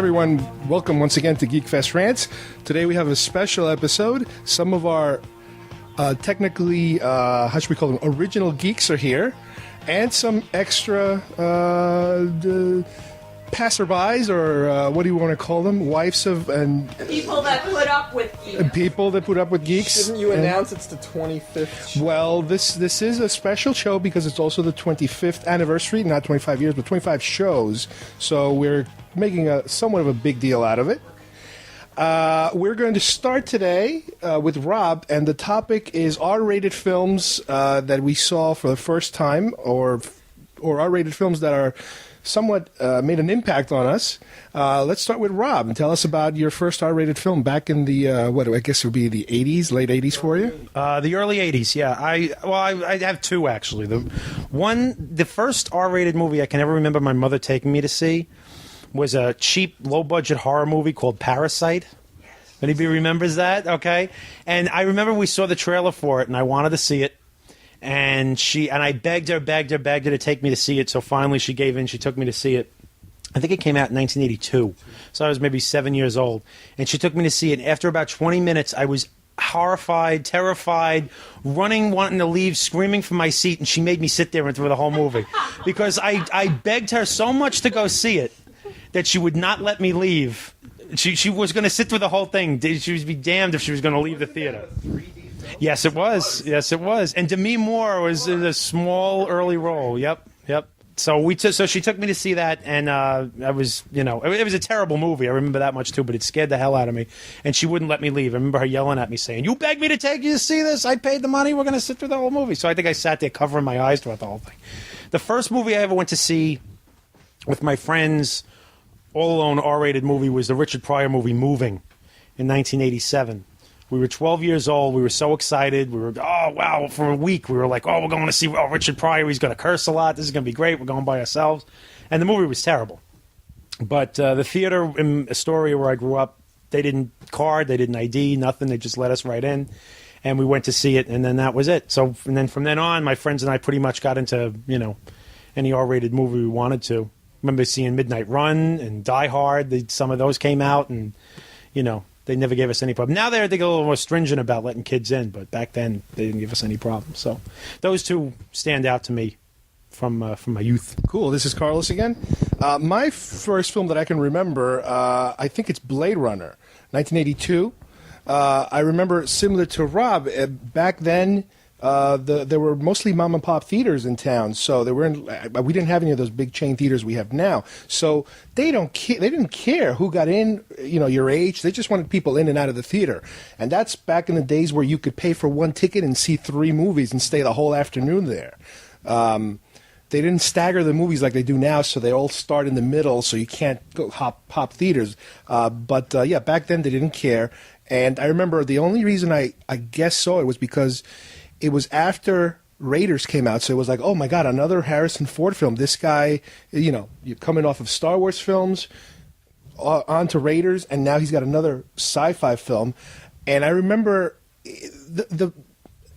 everyone. Welcome once again to Geekfest Rants. Today we have a special episode. Some of our technically, how should we call them, original geeks are here. And some extra passerbys, or what do you want to call them? Wives of and people that put up with geeks. People that put up with geeks. Shouldn't you announce it's the 25th show? Well, this is a special show because it's also the 25th anniversary, not 25 years, but 25 shows. So we're making somewhat of a big deal out of it. We're going to start today with Rob, and the topic is R-rated films that we saw for the first time, or R-rated films that are somewhat made an impact on us. Let's start with Rob and tell us about your first R-rated film back in the, what I guess it would be the 80s, late 80s for you? The early 80s, yeah. I have two, actually. The first R-rated movie I can ever remember my mother taking me to see was a cheap, low-budget horror movie called Parasite. Anybody remembers that? Okay. And I remember we saw the trailer for it, and I wanted to see it. And I begged her to take me to see it. So finally she gave in. She took me to see it. I think it came out in 1982. So I was maybe 7 years old. And she took me to see it. And after about 20 minutes, I was horrified, terrified, running, wanting to leave, screaming from my seat. And she made me sit there through the whole movie. Because I begged her so much to go see it that she would not let me leave. She was going to sit through the whole thing. She would be damned if she was going to leave the theater. Yes, it was. Yes, it was. And Demi Moore was in a small early role. Yep. So she took me to see that, and I was, it was a terrible movie. I remember that much too, but it scared the hell out of me. And she wouldn't let me leave. I remember her yelling at me, saying, "You begged me to take you to see this. I paid the money. We're going to sit through the whole movie." So I think I sat there covering my eyes throughout the whole thing. The first movie I ever went to see with my friends, all alone R-rated movie, was the Richard Pryor movie Moving in 1987. We were 12 years old. We were so excited. We were, oh, wow, for a week. We were like, oh, we're going to see Richard Pryor. He's going to curse a lot. This is going to be great. We're going by ourselves. And the movie was terrible. But the theater in Astoria where I grew up, they didn't card, they didn't ID, nothing. They just let us right in. And we went to see it, and then that was it. So and then from then on, my friends and I pretty much got into, any R-rated movie we wanted to. Remember seeing Midnight Run and Die Hard. Some of those came out, and, they never gave us any problem. Now they're, I think, a little more stringent about letting kids in, but back then they didn't give us any problem. So those two stand out to me from my youth. Cool. This is Carlos again. My first film that I can remember, I think it's Blade Runner, 1982. I remember, similar to Rob, back then, there were mostly mom and pop theaters in town, so we didn't have any of those big chain theaters we have now. So they didn't care who got in, your age. They just wanted people in and out of the theater, and that's back in the days where you could pay for one ticket and see 3 movies and stay the whole afternoon there. They didn't stagger the movies like they do now, so they all start in the middle, so you can't go hop theaters. But back then they didn't care, and I remember the only reason I guess saw it was because it was after Raiders came out, so it was like, oh my God, another Harrison Ford film. This guy, you're coming off of Star Wars films, on to Raiders, and now he's got another sci-fi film. And I remember,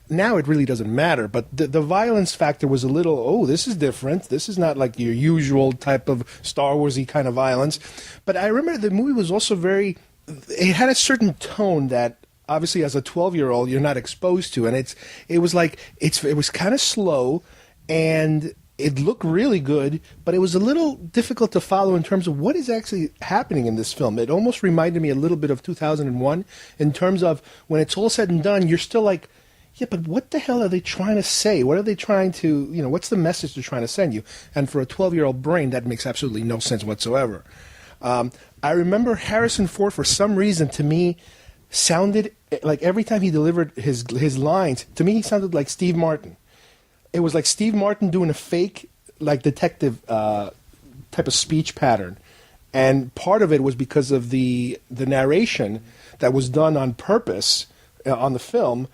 now it really doesn't matter, but the violence factor was a little, oh, this is different. This is not like your usual type of Star Wars-y kind of violence. But I remember the movie was also it had a certain tone that, obviously, as a 12-year-old, you're not exposed to, and it was kind of slow, and it looked really good, but it was a little difficult to follow in terms of what is actually happening in this film. It almost reminded me a little bit of 2001 in terms of when it's all said and done, you're still like, yeah, but what the hell are they trying to say? What are they trying to, what's the message they're trying to send you? And for a 12-year-old brain, that makes absolutely no sense whatsoever. I remember Harrison Ford, for some reason, to me, sounded like every time he delivered his lines, to me he sounded like Steve Martin. It was like Steve Martin doing a fake, like, detective type of speech pattern. And part of it was because of the narration that was done on purpose on the film,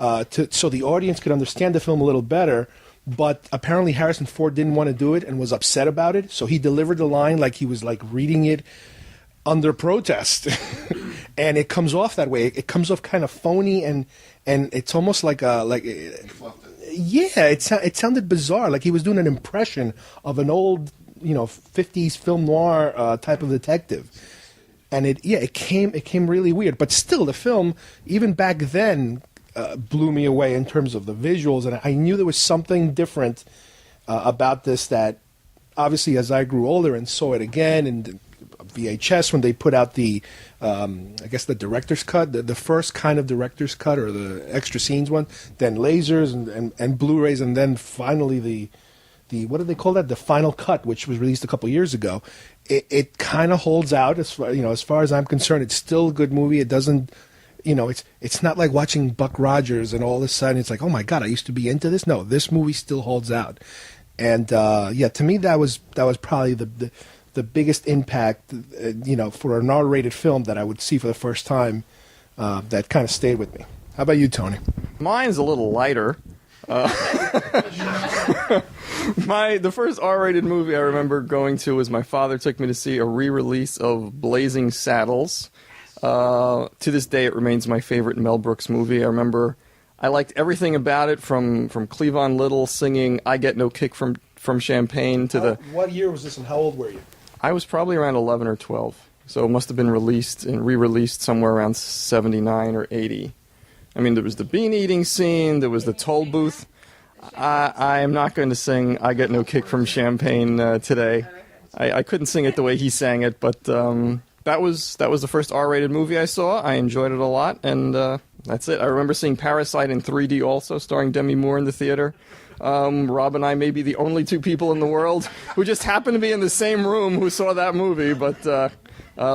so the audience could understand the film a little better. But apparently Harrison Ford didn't want to do it and was upset about it, so he delivered the line like he was like reading it under protest. And it comes off that way. It comes off kind of phony, and it's almost like it sounded bizarre, like he was doing an impression of an old 50s film noir type of detective. And it came really weird. But still, the film, even back then, blew me away in terms of the visuals. And I knew there was something different about this that, obviously, as I grew older and saw it again and VHS when they put out the, I guess the director's cut, the first kind of director's cut or the extra scenes one, then lasers and Blu-rays, and then finally the what do they call that? The final cut, which was released a couple years ago. It kind of holds out as far as I'm concerned. It's still a good movie. It doesn't, it's not like watching Buck Rogers and all of a sudden it's like, oh my God, I used to be into this. No, this movie still holds out. And to me that was probably the biggest impact, for an R-rated film that I would see for the first time. That kind of stayed with me. How about you, Tony? Mine's a little lighter. The first R-rated movie I remember going to was my father took me to see a re-release of Blazing Saddles. To this day, it remains my favorite Mel Brooks movie. I remember I liked everything about it, from Cleavon Little singing "I Get No Kick from Champagne" to What year was this, and how old were you? I was probably around 11 or 12, so it must have been released and re-released somewhere around 79 or 80. I mean, there was the bean eating scene, there was the toll booth. I am not going to sing "I Get No Kick from Champagne" today. I couldn't sing it the way he sang it, but that was the first R-rated movie I saw. I enjoyed it a lot, and that's it. I remember seeing Parasite in 3D also, starring Demi Moore in the theater. Rob and I may be the only two people in the world who just happened to be in the same room who saw that movie, but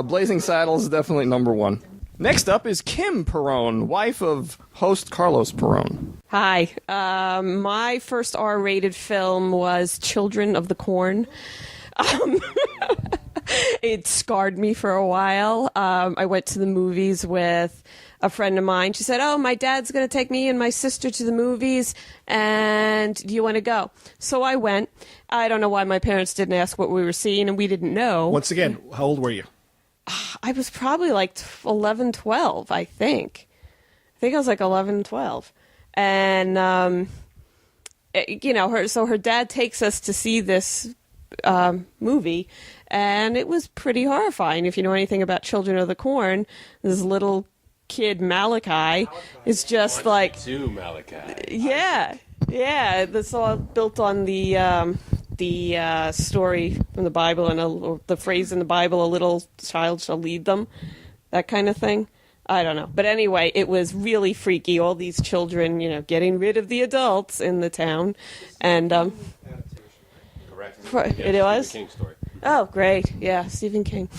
Blazing Saddles is definitely number one. Next up is Kim Perrone, wife of host Carlos Perrone. Hi. My first R-rated film was Children of the Corn. It scarred me for a while. I went to the movies with a friend of mine. She said, "Oh, my dad's going to take me and my sister to the movies, and do you want to go?" So I went. I don't know why my parents didn't ask what we were seeing, and we didn't know. Once again, how old were you? I was probably like 11, 12, I think. I think I was like 11, 12. And, her dad takes us to see this movie, and it was pretty horrifying. If you know anything about Children of the Corn, this little kid Malachi is just like... To Malachi. Yeah. That's all built on the story from the Bible or the phrase in the Bible, "A little child shall lead them," that kind of thing. I don't know. But anyway, it was really freaky. All these children, getting rid of the adults in the town. And Correct. It was? Stephen King story. Oh, great. Yeah, Stephen King.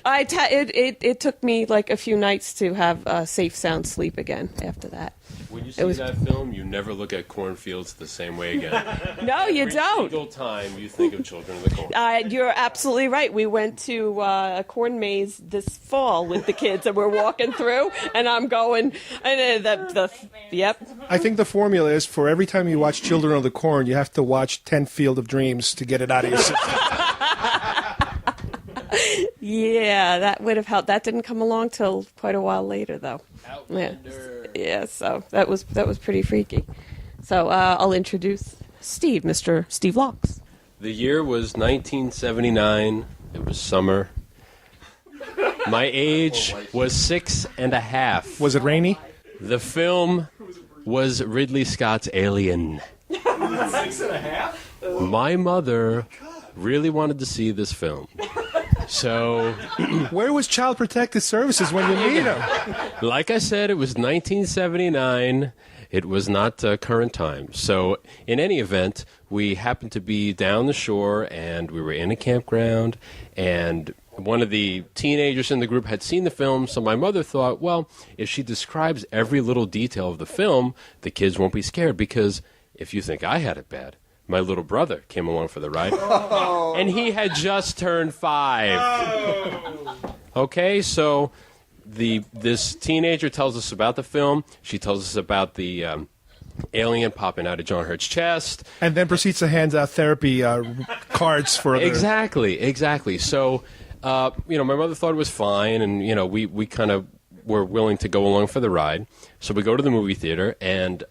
It took me like a few nights to have a safe, sound sleep again after that. When you see that film, you never look at cornfields the same way again. No, you don't. Every single time you think of Children of the Corn. You're absolutely right. We went to a corn maze this fall with the kids, and we're walking through, and I'm going, and yep. I think the formula is for every time you watch Children of the Corn, you have to watch 10 Field of Dreams to get it out of your system. Yeah, that would have helped. That didn't come along till quite a while later, though. Yeah, so that was pretty freaky. So I'll introduce Steve, Mr. Steve Locks. The year was 1979. It was summer. My age was 6.5. Was it rainy? The film was Ridley Scott's Alien. 6.5? My mother really wanted to see this film. So, where was Child Protective Services when you need them? Like I said, it was 1979. It was not current time. So, in any event, we happened to be down the shore, and we were in a campground, and one of the teenagers in the group had seen the film, so my mother thought, well, if she describes every little detail of the film, the kids won't be scared, because if you think I had it bad, my little brother came along for the ride, and he had just turned 5. Okay, so this teenager tells us about the film. She tells us about the alien popping out of John Hurt's chest. And then proceeds to hand out therapy cards for other... Exactly. So, my mother thought it was fine, and, we kind of were willing to go along for the ride. So we go to the movie theater, and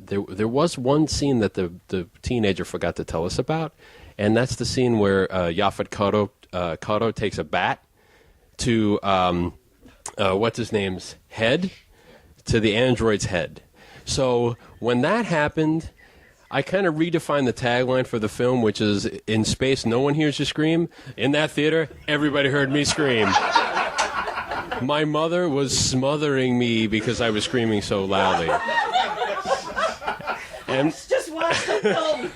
there was one scene that the teenager forgot to tell us about, and that's the scene where Yaphet Kotto takes a bat to what's his name's head, to the android's head. So when that happened, I kind of redefined the tagline for the film, which is, in space, no one hears you scream. In that theater, everybody heard me scream. My mother was smothering me because I was screaming so loudly. And Just watch the film.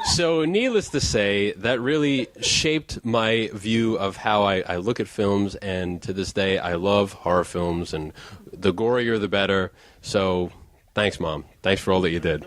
so, needless to say, that really shaped my view of how I look at films, and to this day, I love horror films, and the gorier the better. So, thanks, Mom. Thanks for all that you did.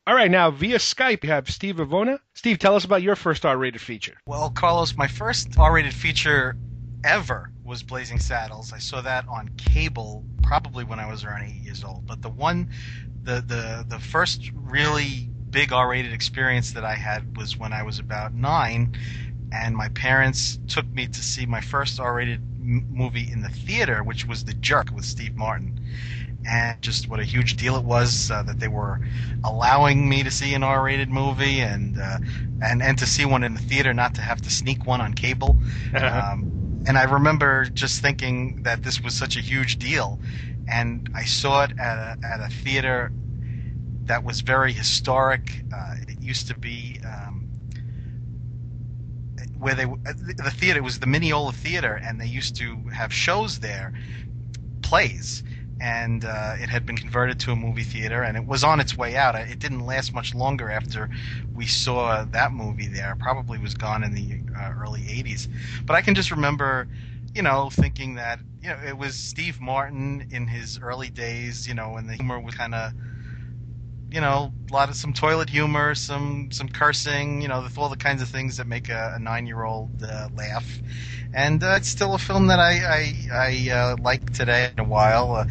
All right, now via Skype we have Steve Ivona. Steve, tell us about your first R-rated feature. Well, Carlos, my first R-rated feature ever was Blazing Saddles. I saw that on cable probably when I was around 8 years old. But the first really big R-rated experience that I had was when I was about 9, and my parents took me to see my first R-rated movie in the theater, which was The Jerk with Steve Martin. And just what a huge deal it was that they were allowing me to see an R-rated movie and to see one in the theater, not to have to sneak one on cable. And I remember just thinking that this was such a huge deal. And I saw it at a theater that was very historic. It used to be where the theater was the Mineola Theater, and they used to have shows there, plays. And it had been converted to a movie theater, and it was on its way out. It didn't last much longer after we saw that movie there. It probably was gone in the early 80s. But I can just remember, thinking that, it was Steve Martin in his early days, and the humor was kind of, some toilet humor, some cursing, all the kinds of things that make a 9-year-old laugh. And it's still a film that I like today in a while.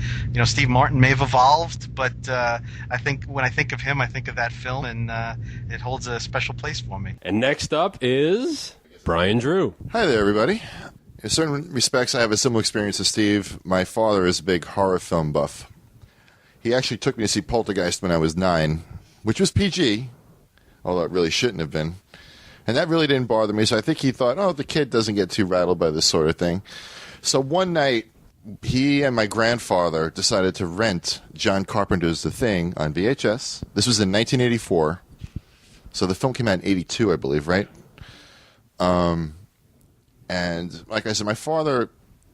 Steve Martin may have evolved, but I think when I think of him, I think of that film, and it holds a special place for me. And next up is Brian Drew. Hi there, everybody. In certain respects, I have a similar experience to Steve. My father is a big horror film buff. He actually took me to see Poltergeist when I was 9, which was PG, although it really shouldn't have been. And that really didn't bother me, so I think he thought, the kid doesn't get too rattled by this sort of thing. So one night, he and my grandfather decided to rent John Carpenter's The Thing on VHS. This was in 1984. So the film came out in 82, I believe, right? And like I said, my father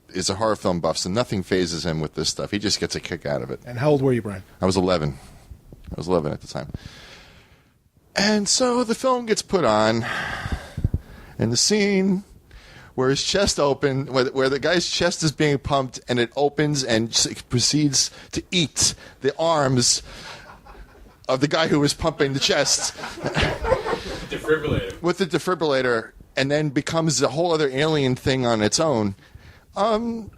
is a horror film buff, so nothing phases him with this stuff. He just gets a kick out of it. And how old were you, Brian? I was 11. I was 11 at the time. And so the film gets put on, and the scene where his chest opened, where the guy's chest is being pumped, and it opens and proceeds to eat the arms of the guy who was pumping the chest. Defibrillator. With the defibrillator, and then becomes a whole other alien thing on its own. Kind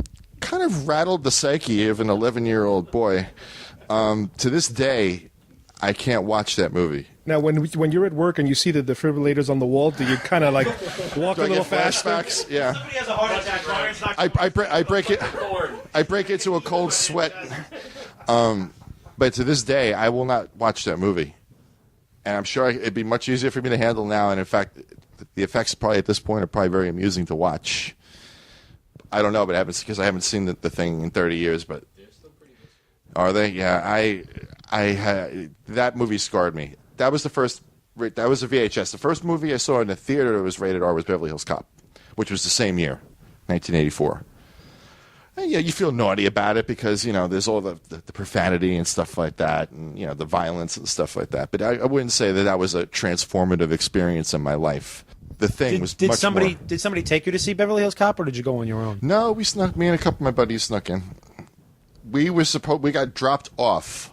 of rattled the psyche of an 11-year-old boy. To this day, I can't watch that movie. Now, when you're at work and you see the defibrillators on the wall, do you kind of like walk a little faster? Flashbacks? Yeah. Somebody has a heart attack, Brian. It's not I break it to a cold sweat. But to this day, I will not watch that movie. And I'm sure it'd be much easier for me to handle now. And in fact, the effects probably at this point are probably very amusing to watch. I don't know, but because I haven't seen the thing in 30 years. But are they? Yeah, that movie scarred me. That was the first. That was a VHS. The first movie I saw in the theater that was rated R was Beverly Hills Cop, which was the same year, 1984. And you feel naughty about it because there's all the profanity and stuff like that, and the violence and stuff like that. But I wouldn't say that was a transformative experience in my life. The Thing was much more. Did somebody take you to see Beverly Hills Cop, or did you go on your own? No, me and a couple of my buddies snuck in. We got dropped off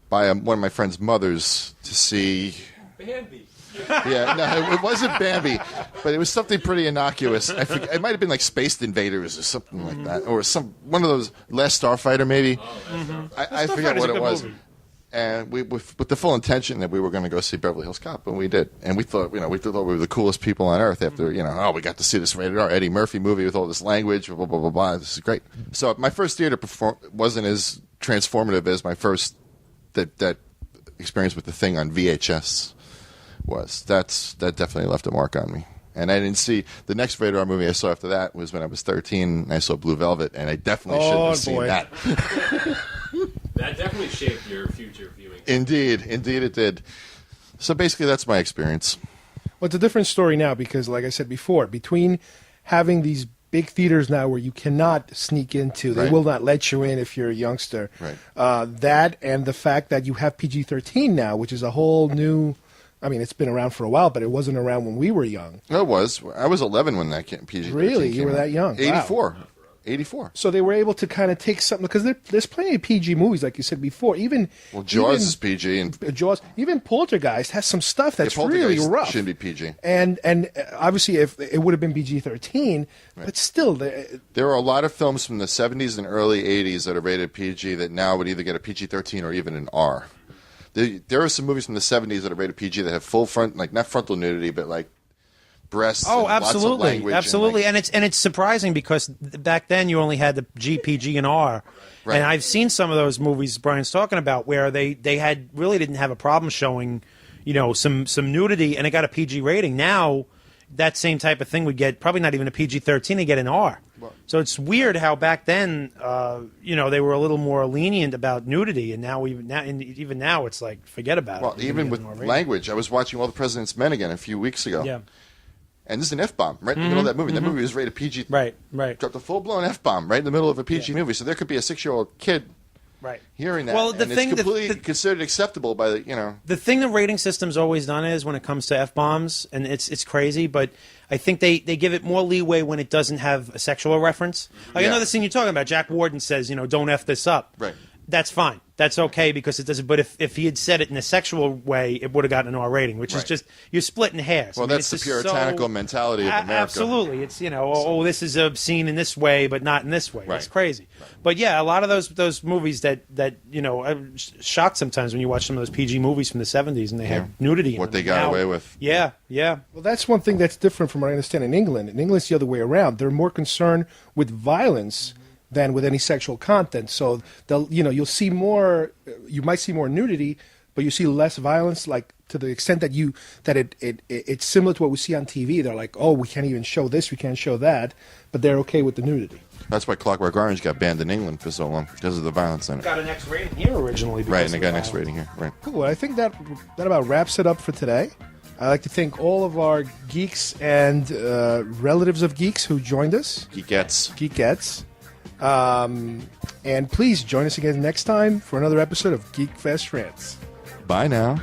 by one of my friend's mothers to see Bambi. Yeah, no, it wasn't Bambi, but it was something pretty innocuous. I forget, it might have been like Space Invaders or something like that, or one of those Last Starfighter maybe. I forget what it was. Movie. And we, with the full intention that we were going to go see Beverly Hills Cop, and we did. And we thought, we thought we were the coolest people on earth. After, we got to see this rated R Eddie Murphy movie with all this language, blah blah blah blah blah. This is great. So my first theater wasn't as transformative as my first that experience with The Thing on VHS was. That definitely left a mark on me. And I didn't see the next rated R movie I saw after that was when I was 13. And I saw Blue Velvet, and I definitely shouldn't have seen that. That definitely shaped your future viewing. Indeed it did. So basically, that's my experience. Well, it's a different story now because, like I said before, between having these big theaters now where you cannot sneak into, they Right. will not let you in if you're a youngster. Right. That and the fact that you have PG-13 now, which is a whole new. I mean, it's been around for a while, but it wasn't around when we were young. No, it was. I was 11 when that PG-13 Really? came You were out. that young? Wow. 84. 84. So they were able to kind of take something because there's plenty of PG movies, like you said before. Even Jaws is PG, and Jaws, even Poltergeist has some stuff that's really Poltergeist rough. shouldn't be PG. And obviously, if it would have been PG-13, but still, There are a lot of films from the 70s and early 80s that are rated PG that now would either get a PG-13 or even an R. There are some movies from the 70s that are rated PG that have full front, like not frontal nudity, but like breasts. Oh, and lots of absolutely, language absolutely, and, and it's surprising because back then you only had the G, PG, and R, Right. and I've seen some of those movies Brian's talking about where they had really didn't have a problem showing, some nudity, and it got a PG rating. Now, that same type of thing would get probably not even a PG-13, they get an R. So it's weird how back then, they were a little more lenient about nudity, and even now it's like forget about well, it. even with An R rating. language. I was watching All the President's Men again a few weeks ago. Yeah. And this is an F-bomb right in the middle of that movie. That movie was rated PG. Right. Dropped a full-blown F-bomb right in the middle of a PG movie. So there could be a 6-year-old kid Right. hearing that. Well, the and thing- it's the- completely the- considered acceptable by the. The thing the rating system's always done is when it comes to F-bombs, and it's crazy, but I think they give it more leeway when it doesn't have a sexual reference. Like Yeah. another thing you're talking about, Jack Warden says, don't F this up. Right. That's fine. That's okay because it doesn't. But if he had said it in a sexual way, it would have gotten an R rating, which is Right. just you're splitting hairs. Well, I mean, that's it's the just puritanical mentality of America. Absolutely, it's this is obscene in this way, but not in this way. That's Right. crazy. But yeah, a lot of those movies that I'm shocked sometimes when you watch some of those PG movies from the '70s and they have nudity. In What them. they got Now- away with. Yeah. well, that's one thing that's different from what I understand in England. In England, it's the other way around. They're more concerned with violence than with any sexual content. So you'll see more. You might see more nudity, but you see less violence. Like to the extent that it's similar to what we see on TV. They're like, oh, we can't even show this, we can't show that, but they're okay with the nudity. That's why Clockwork Orange got banned in England for so long because of the violence in it. Got an X rating here originally. Right, and because they of got an the X violence. rating here. Right. Cool. I think that about wraps it up for today. I'd like to thank all of our geeks and relatives of geeks who joined us. Geekettes. And please join us again next time for another episode of Geekfest Rants. Bye now.